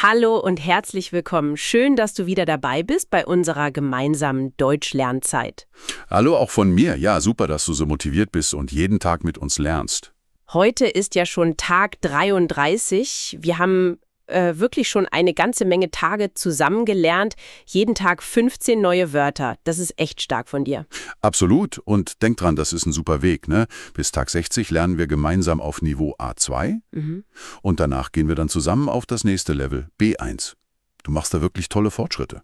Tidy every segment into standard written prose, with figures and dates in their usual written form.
Hallo und herzlich willkommen. Schön, dass du wieder dabei bist bei unserer gemeinsamen Deutschlernzeit. Hallo auch von mir. Ja, super, dass du so motiviert bist und jeden Tag mit uns lernst. Heute ist ja schon Tag 33. Wir haben wirklich schon eine ganze Menge Tage zusammen gelernt. Jeden Tag 15 neue Wörter. Das ist echt stark von dir. Absolut. Und denk dran, das ist ein super Weg, ne? Bis Tag 60 lernen wir gemeinsam auf Niveau A2 und danach gehen wir dann zusammen auf das nächste Level, B1. Du machst da wirklich tolle Fortschritte.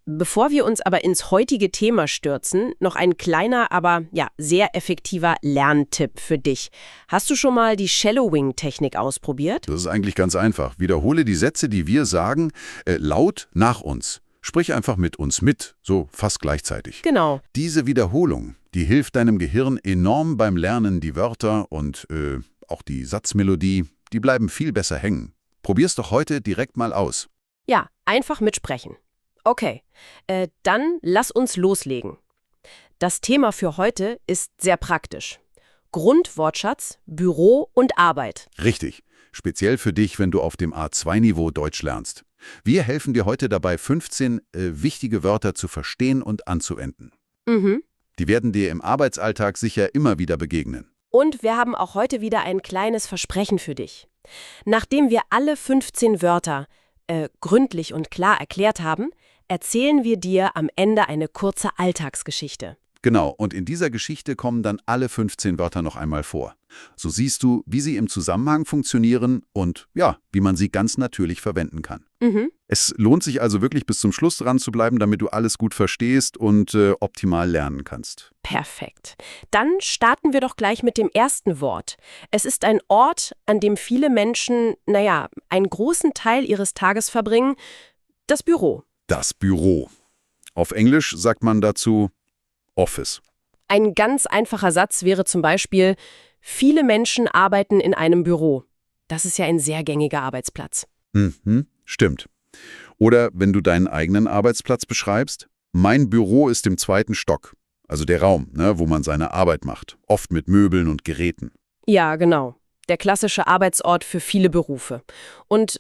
Bevor wir uns aber ins heutige Thema stürzen, noch ein kleiner, aber ja, sehr effektiver Lerntipp für dich. Hast du schon mal die Shallowing-Technik ausprobiert? Das ist eigentlich ganz einfach. Wiederhole die Sätze, die wir sagen, laut nach uns. Sprich einfach mit uns mit, so fast gleichzeitig. Genau. Diese Wiederholung, die hilft deinem Gehirn enorm beim Lernen. Die Wörter und auch die Satzmelodie, die bleiben viel besser hängen. Probier's doch heute direkt mal aus. Ja, einfach mitsprechen. Okay, dann lass uns loslegen. Das Thema für heute ist sehr praktisch. Grundwortschatz, Büro und Arbeit. Richtig. Speziell für dich, wenn du auf dem A2-Niveau Deutsch lernst. Wir helfen dir heute dabei, 15 wichtige Wörter zu verstehen und anzuwenden. Die werden dir im Arbeitsalltag sicher immer wieder begegnen. Und wir haben auch heute wieder ein kleines Versprechen für dich. Nachdem wir alle 15 Wörter gründlich und klar erklärt haben, erzählen wir dir am Ende eine kurze Alltagsgeschichte. Genau, und in dieser Geschichte kommen dann alle 15 Wörter noch einmal vor. So siehst du, wie sie im Zusammenhang funktionieren und ja, wie man sie ganz natürlich verwenden kann. Es lohnt sich also wirklich bis zum Schluss dran zu bleiben, damit du alles gut verstehst und optimal lernen kannst. Perfekt. Dann starten wir doch gleich mit dem ersten Wort. Es ist ein Ort, an dem viele Menschen, einen großen Teil ihres Tages verbringen, das Büro. Das Büro. Auf Englisch sagt man dazu Office. Ein ganz einfacher Satz wäre zum Beispiel, viele Menschen arbeiten in einem Büro. Das ist ja ein sehr gängiger Arbeitsplatz. Stimmt. Oder wenn du deinen eigenen Arbeitsplatz beschreibst, mein Büro ist im 2. Stock. Also der Raum, wo man seine Arbeit macht. Oft mit Möbeln und Geräten. Ja, genau. Der klassische Arbeitsort für viele Berufe. Und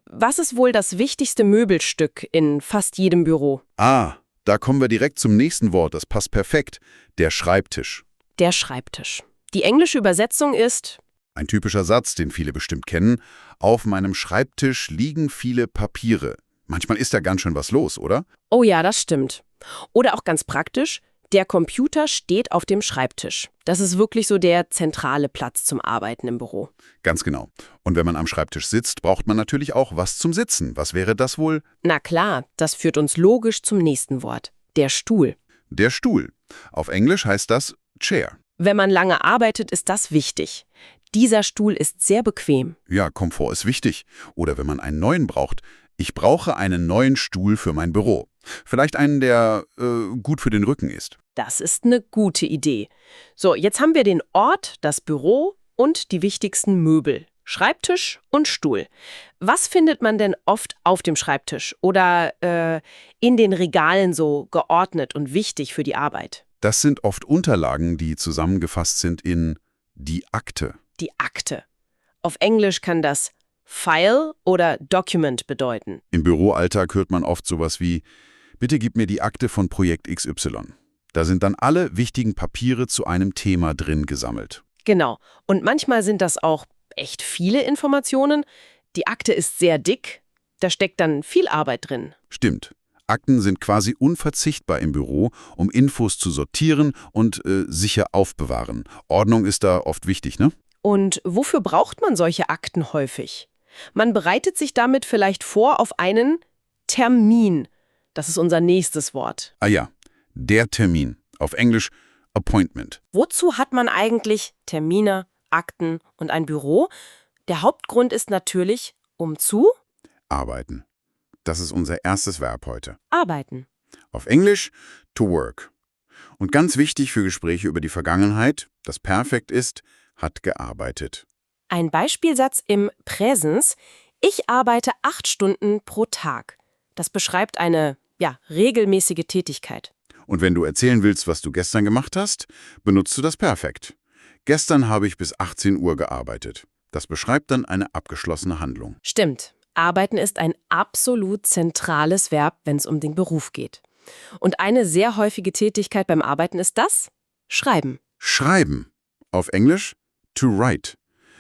was ist wohl das wichtigste Möbelstück in fast jedem Büro? Da kommen wir direkt zum nächsten Wort. Das passt perfekt. Der Schreibtisch. Der Schreibtisch. Die englische Übersetzung ist: Ein typischer Satz, den viele bestimmt kennen. Auf meinem Schreibtisch liegen viele Papiere. Manchmal ist da ganz schön was los, oder? Oh ja, das stimmt. Oder auch ganz praktisch: Der Computer steht auf dem Schreibtisch. Das ist wirklich so der zentrale Platz zum Arbeiten im Büro. Ganz genau. Und wenn man am Schreibtisch sitzt, braucht man natürlich auch was zum Sitzen. Was wäre das wohl? Na klar, das führt uns logisch zum nächsten Wort. Der Stuhl. Der Stuhl. Auf Englisch heißt das Chair. Wenn man lange arbeitet, ist das wichtig. Dieser Stuhl ist sehr bequem. Ja, Komfort ist wichtig. Oder wenn man einen neuen braucht. Ich brauche einen neuen Stuhl für mein Büro. Vielleicht einen, der gut für den Rücken ist. Das ist eine gute Idee. So, jetzt haben wir den Ort, das Büro und die wichtigsten Möbel. Schreibtisch und Stuhl. Was findet man denn oft auf dem Schreibtisch oder in den Regalen so geordnet und wichtig für die Arbeit? Das sind oft Unterlagen, die zusammengefasst sind in die Akte. Die Akte. Auf Englisch kann das File oder Document bedeuten. Im Büroalltag hört man oft sowas wie: Bitte gib mir die Akte von Projekt XY. Da sind dann alle wichtigen Papiere zu einem Thema drin gesammelt. Genau. Und manchmal sind das auch echt viele Informationen. Die Akte ist sehr dick. Da steckt dann viel Arbeit drin. Stimmt. Akten sind quasi unverzichtbar im Büro, um Infos zu sortieren und sicher aufbewahren. Ordnung ist da oft wichtig, ne? Und wofür braucht man solche Akten häufig? Man bereitet sich damit vielleicht vor auf einen Termin. Das ist unser nächstes Wort. Ah ja, der Termin. Auf Englisch Appointment. Wozu hat man eigentlich Termine, Akten und ein Büro? Der Hauptgrund ist natürlich, um zu Arbeiten. Das ist unser erstes Verb heute. arbeiten. Auf Englisch to work. Und ganz wichtig für Gespräche über die Vergangenheit, das Perfekt ist, hat gearbeitet. Ein Beispielsatz im Präsens: Ich arbeite 8 Stunden pro Tag. Das beschreibt eine, regelmäßige Tätigkeit. Und wenn du erzählen willst, was du gestern gemacht hast, benutzt du das Perfekt. Gestern habe ich bis 18 Uhr gearbeitet. Das beschreibt dann eine abgeschlossene Handlung. Stimmt. Arbeiten ist ein absolut zentrales Verb, wenn es um den Beruf geht. Und eine sehr häufige Tätigkeit beim Arbeiten ist das? Schreiben. Schreiben. Auf Englisch to write.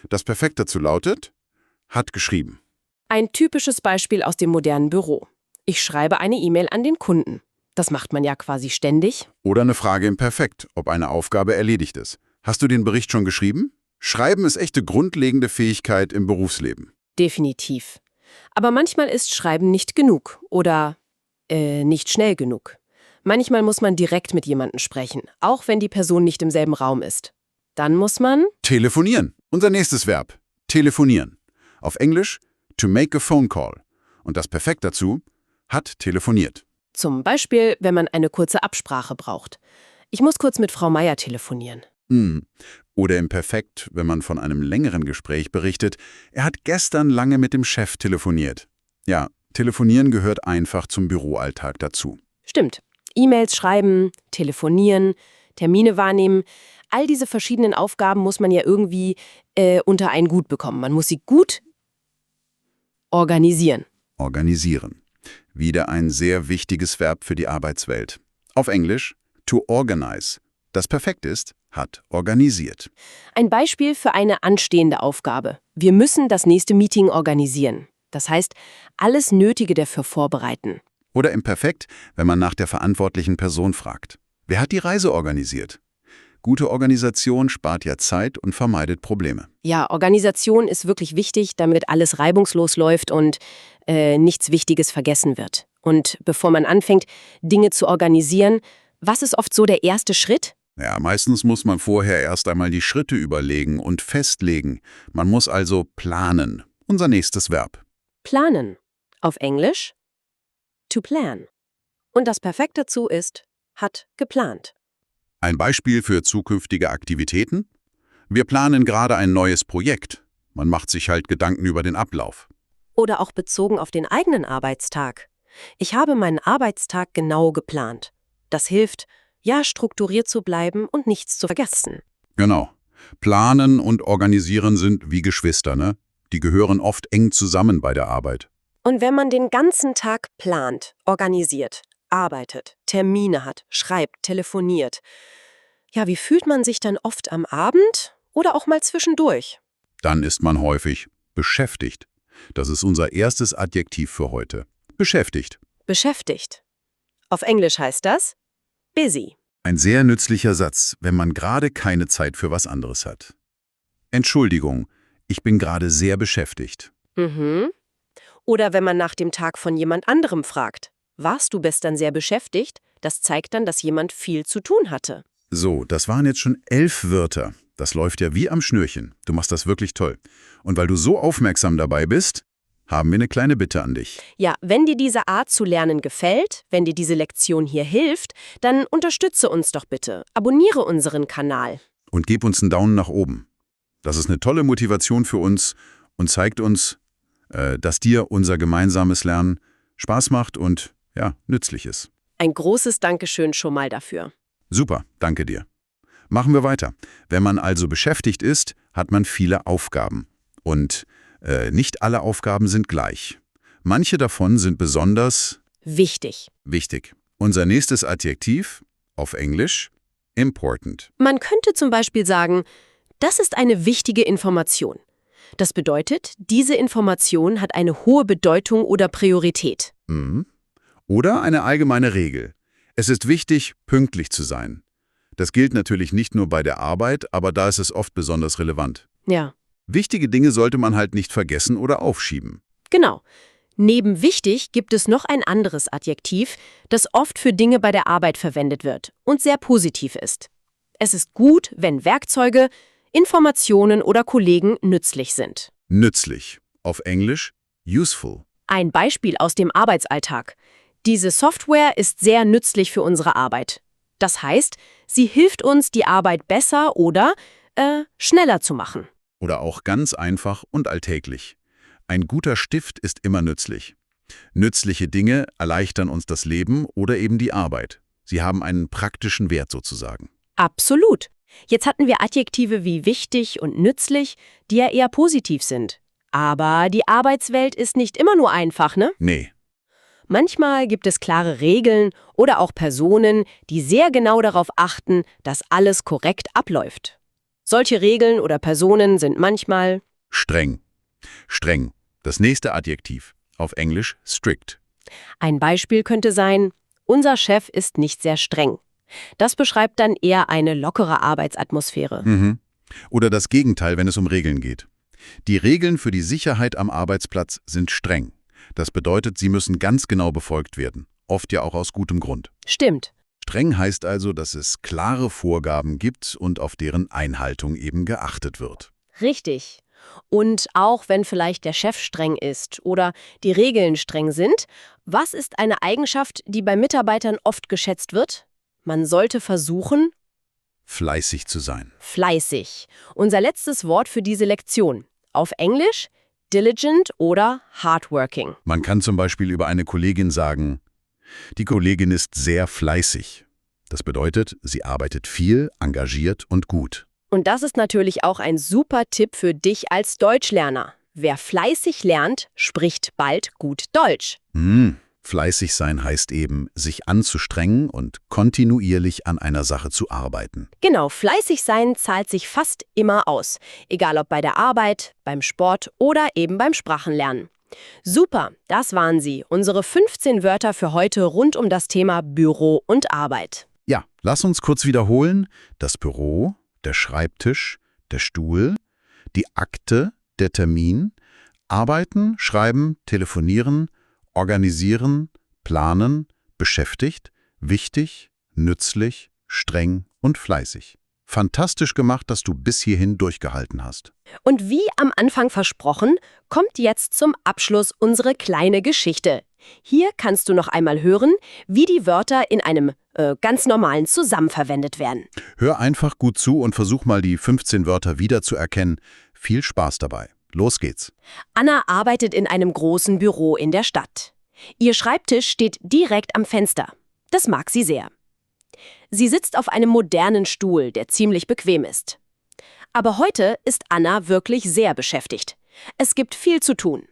Das Perfekt dazu lautet, hat geschrieben. Ein typisches Beispiel aus dem modernen Büro. Ich schreibe eine E-Mail an den Kunden. Das macht man ja quasi ständig. Oder eine Frage im Perfekt, ob eine Aufgabe erledigt ist. Hast du den Bericht schon geschrieben? Schreiben ist echte grundlegende Fähigkeit im Berufsleben. Definitiv. Aber manchmal ist Schreiben nicht genug oder nicht schnell genug. Manchmal muss man direkt mit jemandem sprechen, auch wenn die Person nicht im selben Raum ist. Dann muss man Telefonieren. Unser nächstes Verb. Telefonieren. Auf Englisch to make a phone call. Und das Perfekt dazu, hat telefoniert. zum Beispiel, wenn man eine kurze Absprache braucht. Ich muss kurz mit Frau Meier telefonieren. Oder im Perfekt, wenn man von einem längeren Gespräch berichtet, er hat gestern lange mit dem Chef telefoniert. Ja, telefonieren gehört einfach zum Büroalltag dazu. Stimmt. E-Mails schreiben, telefonieren, Termine wahrnehmen. All diese verschiedenen Aufgaben muss man ja irgendwie unter einen Hut bekommen. Man muss sie gut organisieren. Organisieren. Wieder ein sehr wichtiges Verb für die Arbeitswelt. Auf Englisch to organize. Das Perfekt ist, hat organisiert. Ein Beispiel für eine anstehende Aufgabe. Wir müssen das nächste Meeting organisieren. Das heißt, alles Nötige dafür vorbereiten. Oder im Perfekt, wenn man nach der verantwortlichen Person fragt. Wer hat die Reise organisiert? Gute Organisation spart ja Zeit und vermeidet Probleme. Ja, Organisation ist wirklich wichtig, damit alles reibungslos läuft und nichts Wichtiges vergessen wird. Und bevor man anfängt, Dinge zu organisieren, was ist oft so der erste Schritt? Ja, meistens muss man vorher erst einmal die Schritte überlegen und festlegen. Man muss also planen. Unser nächstes Verb. Planen. Auf Englisch to plan. Und das Perfekt dazu ist, hat geplant. Ein Beispiel für zukünftige Aktivitäten? Wir planen gerade ein neues Projekt. Man macht sich halt Gedanken über den Ablauf. Oder auch bezogen auf den eigenen Arbeitstag. Ich habe meinen Arbeitstag genau geplant. Das hilft, ja, strukturiert zu bleiben und nichts zu vergessen. Genau. Planen und organisieren sind wie Geschwister, ne? Die gehören oft eng zusammen bei der Arbeit. Und wenn man den ganzen Tag plant, organisiert, arbeitet, Termine hat, schreibt, telefoniert, ja, wie fühlt man sich dann oft am Abend oder auch mal zwischendurch? Dann ist man häufig beschäftigt. Das ist unser erstes Adjektiv für heute. Beschäftigt. Beschäftigt. Auf Englisch heißt das busy. Ein sehr nützlicher Satz, wenn man gerade keine Zeit für was anderes hat. Entschuldigung, ich bin gerade sehr beschäftigt. Oder wenn man nach dem Tag von jemand anderem fragt. Warst du gestern sehr beschäftigt? Das zeigt dann, dass jemand viel zu tun hatte. So, das waren jetzt schon 11 Wörter. Das läuft ja wie am Schnürchen. Du machst das wirklich toll. Und weil du so aufmerksam dabei bist, haben wir eine kleine Bitte an dich. Ja, wenn dir diese Art zu lernen gefällt, wenn dir diese Lektion hier hilft, dann unterstütze uns doch bitte. Abonniere unseren Kanal. Und gib uns einen Daumen nach oben. Das ist eine tolle Motivation für uns und zeigt uns, dass dir unser gemeinsames Lernen Spaß macht und ja, nützlich ist. Ein großes Dankeschön schon mal dafür. Super, danke dir. Machen wir weiter. Wenn man also beschäftigt ist, hat man viele Aufgaben. Und nicht alle Aufgaben sind gleich. Manche davon sind besonders Wichtig. wichtig. Unser nächstes Adjektiv, auf Englisch, important. Man könnte zum Beispiel sagen, das ist eine wichtige Information. Das bedeutet, diese Information hat eine hohe Bedeutung oder Priorität. Oder eine allgemeine Regel. Es ist wichtig, pünktlich zu sein. Das gilt natürlich nicht nur bei der Arbeit, aber da ist es oft besonders relevant. Ja, Wichtige Dinge sollte man halt nicht vergessen oder aufschieben. genau. Neben wichtig gibt es noch ein anderes Adjektiv, das oft für Dinge bei der Arbeit verwendet wird und sehr positiv ist. Es ist gut, wenn Werkzeuge, Informationen oder Kollegen nützlich sind. Nützlich. Auf Englisch, useful. Ein Beispiel aus dem Arbeitsalltag. Diese Software ist sehr nützlich für unsere Arbeit. Das heißt, sie hilft uns, die Arbeit besser oder schneller zu machen. Oder auch ganz einfach und alltäglich. Ein guter Stift ist immer nützlich. Nützliche Dinge erleichtern uns das Leben oder eben die Arbeit. Sie haben einen praktischen Wert sozusagen. Absolut. Jetzt hatten wir Adjektive wie wichtig und nützlich, die ja eher positiv sind. Aber die Arbeitswelt ist nicht immer nur einfach, ne? Nee. Manchmal gibt es klare Regeln oder auch Personen, die sehr genau darauf achten, dass alles korrekt abläuft. Solche Regeln oder Personen sind manchmal Streng. Streng. Das nächste Adjektiv. Auf Englisch strict. ein Beispiel könnte sein, unser Chef ist nicht sehr streng. Das beschreibt dann eher eine lockere Arbeitsatmosphäre. Mhm. Oder das Gegenteil, wenn es um Regeln geht. Die Regeln für die Sicherheit am Arbeitsplatz sind streng. Das bedeutet, sie müssen ganz genau befolgt werden. Oft ja auch aus gutem Grund. Stimmt. Streng heißt also, dass es klare Vorgaben gibt und auf deren Einhaltung eben geachtet wird. Richtig. Und auch wenn vielleicht der Chef streng ist oder die Regeln streng sind, was ist eine Eigenschaft, die bei Mitarbeitern oft geschätzt wird? Man sollte versuchen, Fleißig zu sein. fleißig. Unser letztes Wort für diese Lektion. Auf Englisch diligent oder hardworking. Man kann zum Beispiel über eine Kollegin sagen, die Kollegin ist sehr fleißig. Das bedeutet, sie arbeitet viel, engagiert und gut. Und das ist natürlich auch ein super Tipp für dich als Deutschlerner. Wer fleißig lernt, spricht bald gut Deutsch. Fleißig sein heißt eben, sich anzustrengen und kontinuierlich an einer Sache zu arbeiten. Genau, fleißig sein zahlt sich fast immer aus. Egal ob bei der Arbeit, beim Sport oder eben beim Sprachenlernen. Super, das waren sie, unsere 15 Wörter für heute rund um das Thema Büro und Arbeit. Ja, lass uns kurz wiederholen. Das Büro, der Schreibtisch, der Stuhl, die Akte, der Termin, arbeiten, schreiben, telefonieren, organisieren, planen, beschäftigt, wichtig, nützlich, streng und fleißig. Fantastisch gemacht, dass du bis hierhin durchgehalten hast. Und wie am Anfang versprochen, kommt jetzt zum Abschluss unsere kleine Geschichte. Hier kannst du noch einmal hören, wie die Wörter in einem ganz normalen Zusammen verwendet werden. Hör einfach gut zu und versuch mal die 15 Wörter wiederzuerkennen. Viel Spaß dabei. Los geht's. Anna arbeitet in einem großen Büro in der Stadt. Ihr Schreibtisch steht direkt am Fenster. Das mag sie sehr. Sie sitzt auf einem modernen Stuhl, der ziemlich bequem ist. Aber heute ist Anna wirklich sehr beschäftigt. Es gibt viel zu tun.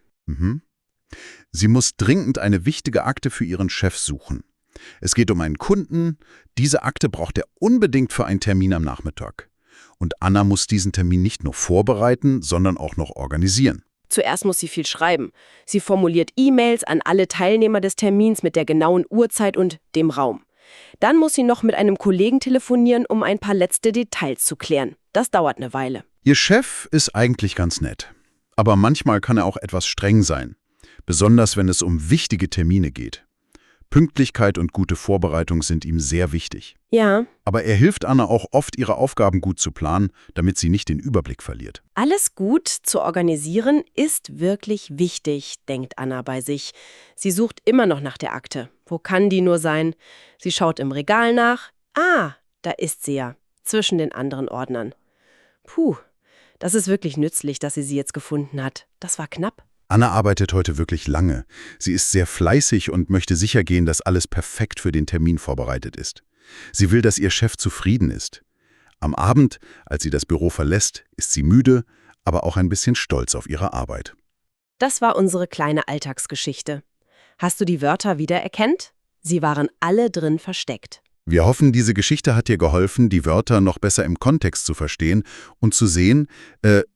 Sie muss dringend eine wichtige Akte für ihren Chef suchen. Es geht um einen Kunden. Diese Akte braucht er unbedingt für einen Termin am Nachmittag. Und Anna muss diesen Termin nicht nur vorbereiten, sondern auch noch organisieren. Zuerst muss sie viel schreiben. Sie formuliert E-Mails an alle Teilnehmer des Termins mit der genauen Uhrzeit und dem Raum. Dann muss sie noch mit einem Kollegen telefonieren, um ein paar letzte Details zu klären. Das dauert eine Weile. Ihr Chef ist eigentlich ganz nett. Aber manchmal kann er auch etwas streng sein. Besonders wenn es um wichtige Termine geht. Pünktlichkeit und gute Vorbereitung sind ihm sehr wichtig. Ja. Aber er hilft Anna auch oft, ihre Aufgaben gut zu planen, damit sie nicht den Überblick verliert. Alles gut zu organisieren ist wirklich wichtig, denkt Anna bei sich. Sie sucht immer noch nach der Akte. Wo kann die nur sein? Sie schaut im Regal nach. Ah, da ist sie ja, zwischen den anderen Ordnern. Puh, das ist wirklich nützlich, dass sie jetzt gefunden hat. Das war knapp. Anna arbeitet heute wirklich lange. Sie ist sehr fleißig und möchte sicher gehen, dass alles perfekt für den Termin vorbereitet ist. Sie will, dass ihr Chef zufrieden ist. Am Abend, als sie das Büro verlässt, ist sie müde, aber auch ein bisschen stolz auf ihre Arbeit. Das war unsere kleine Alltagsgeschichte. Hast du die Wörter wiedererkannt? Sie waren alle drin versteckt. Wir hoffen, diese Geschichte hat dir geholfen, die Wörter noch besser im Kontext zu verstehen und zu sehen,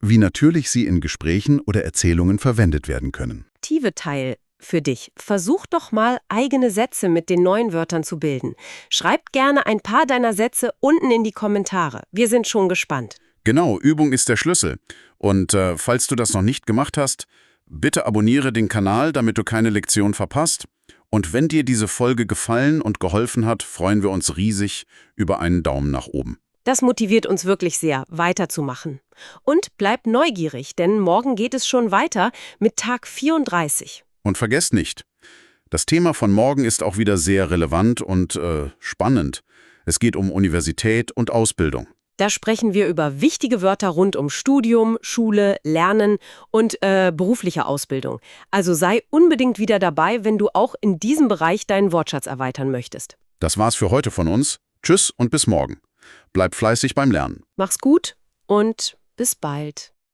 wie natürlich sie in Gesprächen oder Erzählungen verwendet werden können. Aktive Teil für dich. Versuch doch mal, eigene Sätze mit den neuen Wörtern zu bilden. Schreib gerne ein paar deiner Sätze unten in die Kommentare. Wir sind schon gespannt. Genau, Übung ist der Schlüssel. Und falls du das noch nicht gemacht hast, bitte abonniere den Kanal, damit du keine Lektion verpasst. Und wenn dir diese Folge gefallen und geholfen hat, freuen wir uns riesig über einen Daumen nach oben. Das motiviert uns wirklich sehr, weiterzumachen. Und bleib neugierig, denn morgen geht es schon weiter mit Tag 34. Und vergesst nicht, das Thema von morgen ist auch wieder sehr relevant und spannend. Es geht um Universität und Ausbildung. Da sprechen wir über wichtige Wörter rund um Studium, Schule, Lernen und berufliche Ausbildung. Also sei unbedingt wieder dabei, wenn du auch in diesem Bereich deinen Wortschatz erweitern möchtest. Das war's für heute von uns. Tschüss und bis morgen. Bleib fleißig beim Lernen. Mach's gut und bis bald.